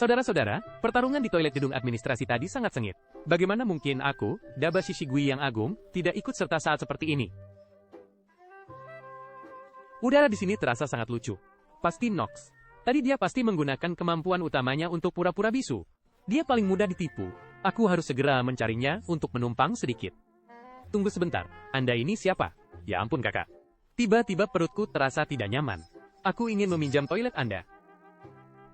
Saudara-saudara, pertarungan di toilet gedung administrasi tadi sangat sengit. Bagaimana mungkin aku, Daba Shishigui yang agung, tidak ikut serta saat seperti ini? Udara di sini terasa sangat lucu. Pasti Nox. Tadi dia pasti menggunakan kemampuan utamanya untuk pura-pura bisu. Dia paling mudah ditipu. Aku harus segera mencarinya untuk menumpang sedikit. Tunggu sebentar, Anda ini siapa? Ya ampun kakak. Tiba-tiba perutku terasa tidak nyaman. Aku ingin meminjam toilet Anda.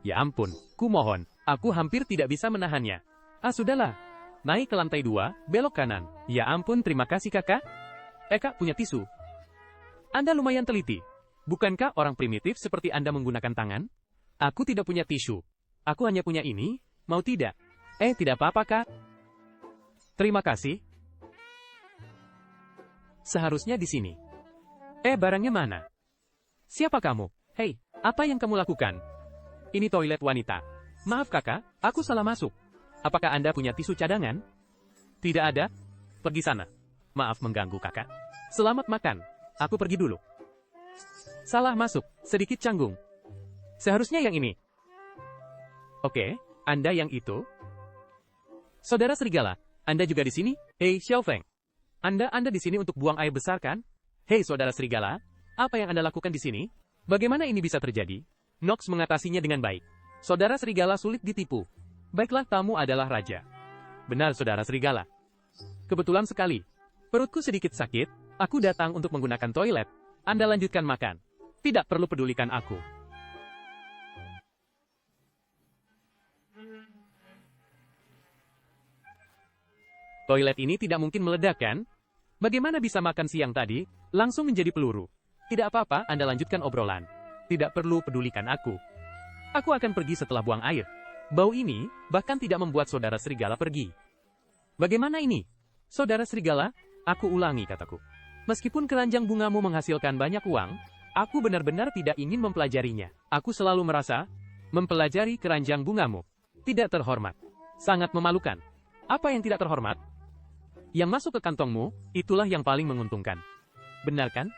Ya ampun, kumohon, aku hampir tidak bisa menahannya. Ah sudahlah. Naik ke lantai 2, belok kanan. Ya ampun, terima kasih kakak. Kak, punya tisu. Anda lumayan teliti. Bukankah orang primitif seperti Anda menggunakan tangan? Aku tidak punya tisu. Aku hanya punya ini, mau tidak? Tidak apa-apa kak. Terima kasih. Seharusnya di sini. Barangnya mana? Siapa kamu? Hei, apa yang kamu lakukan? Ini toilet wanita. Maaf kakak, aku salah masuk. Apakah Anda punya tisu cadangan? Tidak ada. Pergi sana. Maaf mengganggu kakak. Selamat makan. Aku pergi dulu. Salah masuk, sedikit canggung. Seharusnya yang ini. Oke, Anda yang itu. Saudara serigala, Anda juga di sini? Hei, Xiaofeng. Anda di sini untuk buang air besar kan? Hei saudara serigala, apa yang Anda lakukan di sini? Bagaimana ini bisa terjadi? Nox mengatasinya dengan baik. Saudara serigala sulit ditipu. Baiklah, tamu adalah raja. Benar saudara serigala. Kebetulan sekali. Perutku sedikit sakit, aku datang untuk menggunakan toilet. Anda lanjutkan makan. Tidak perlu pedulikan aku. Toilet ini tidak mungkin meledak kan? Bagaimana bisa makan siang tadi, langsung menjadi peluru? Tidak apa-apa, Anda lanjutkan obrolan. Tidak perlu pedulikan aku. Aku akan pergi setelah buang air. Bau ini, bahkan tidak membuat saudara serigala pergi. Bagaimana ini? Saudara serigala, aku ulangi kataku. Meskipun keranjang bungamu menghasilkan banyak uang, aku benar-benar tidak ingin mempelajarinya. Aku selalu merasa, mempelajari keranjang bungamu. Tidak terhormat. Sangat memalukan. Apa yang tidak terhormat? Yang masuk ke kantongmu, itulah yang paling menguntungkan. Benar kan?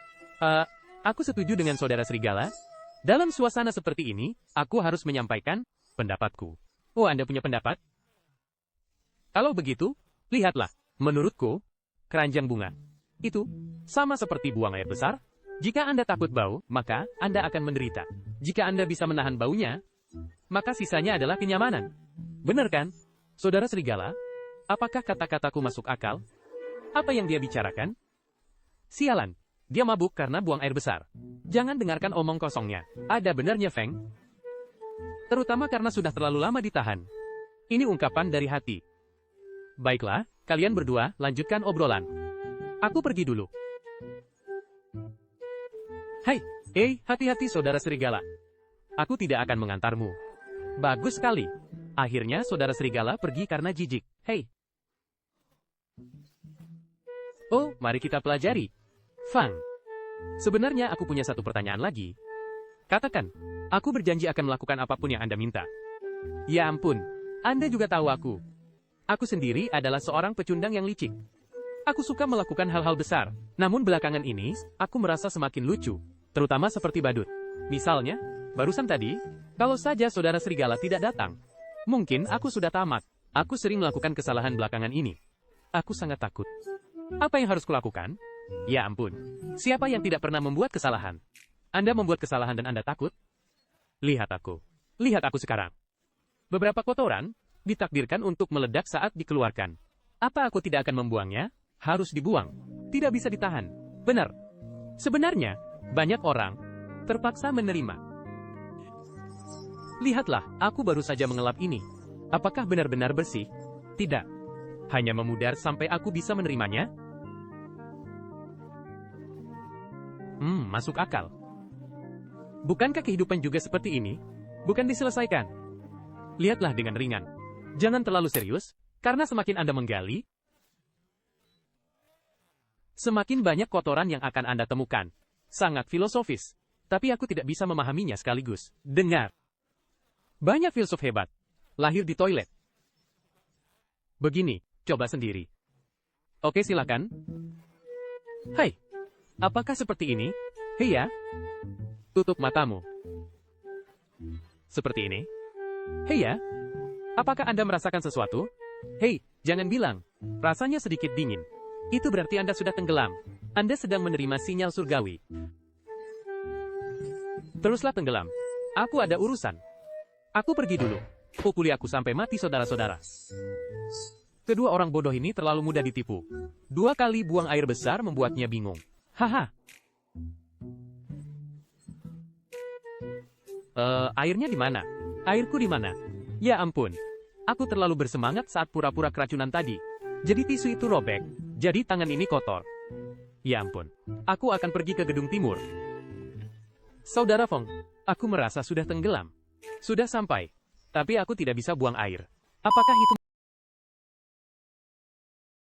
Aku setuju dengan saudara serigala. Dalam suasana seperti ini, aku harus menyampaikan pendapatku. Oh, Anda punya pendapat? Kalau begitu, lihatlah. Menurutku, keranjang bunga itu sama seperti buang air besar. Jika Anda takut bau, maka Anda akan menderita. Jika Anda bisa menahan baunya, maka sisanya adalah kenyamanan. Benar kan? Saudara serigala, apakah kata-kataku masuk akal? Apa yang dia bicarakan? Sialan. Dia mabuk karena buang air besar. Jangan dengarkan omong kosongnya. Ada benarnya, Feng. Terutama karena sudah terlalu lama ditahan. Ini ungkapan dari hati. Baiklah, kalian berdua lanjutkan obrolan. Aku pergi dulu. Hai, hati-hati saudara serigala. Aku tidak akan mengantarmu. Bagus sekali. Akhirnya saudara serigala pergi karena jijik. Hei. Oh, mari kita pelajari. Fang. Sebenarnya aku punya satu pertanyaan lagi. Katakan, aku berjanji akan melakukan apapun yang Anda minta. Ya ampun, Anda juga tahu aku. Aku sendiri adalah seorang pecundang yang licik. Aku suka melakukan hal-hal besar. Namun belakangan ini, aku merasa semakin lucu. Terutama seperti badut. Misalnya, barusan tadi, kalau saja saudara serigala tidak datang, mungkin aku sudah tamat. Aku sering melakukan kesalahan belakangan ini. Aku sangat takut. Apa yang harus kulakukan? Ya ampun, siapa yang tidak pernah membuat kesalahan? Anda membuat kesalahan dan Anda takut? Lihat aku sekarang. Beberapa kotoran ditakdirkan untuk meledak saat dikeluarkan. Apa aku tidak akan membuangnya? Harus dibuang. Tidak bisa ditahan. Benar. Sebenarnya, banyak orang terpaksa menerima. Lihatlah, aku baru saja mengelap ini. Apakah benar-benar bersih? Tidak. Hanya memudar sampai aku bisa menerimanya? Masuk akal. Bukankah kehidupan juga seperti ini? Bukan diselesaikan. Lihatlah dengan ringan. Jangan terlalu serius, karena semakin Anda menggali, semakin banyak kotoran yang akan Anda temukan. Sangat filosofis. Tapi aku tidak bisa memahaminya sekaligus. Dengar. Banyak filsuf hebat. Lahir di toilet. Begini, coba sendiri. Oke, silakan. Hai. Apakah seperti ini? Hei ya. Tutup matamu. Seperti ini. Hei ya, apakah Anda merasakan sesuatu? Hei, jangan bilang. Rasanya sedikit dingin. Itu berarti Anda sudah tenggelam. Anda sedang menerima sinyal surgawi. Teruslah tenggelam. Aku ada urusan. Aku pergi dulu. Pukuli aku sampai mati saudara-saudara. Kedua orang bodoh ini terlalu mudah ditipu. 2 kali buang air besar membuatnya bingung. Haha. Airnya di mana? Airku di mana? Ya ampun. Aku terlalu bersemangat saat pura-pura keracunan tadi. Jadi tisu itu robek. Jadi tangan ini kotor. Ya ampun. Aku akan pergi ke gedung timur. Saudara Fong, aku merasa sudah tenggelam. Sudah sampai. Tapi aku tidak bisa buang air. Apakah itu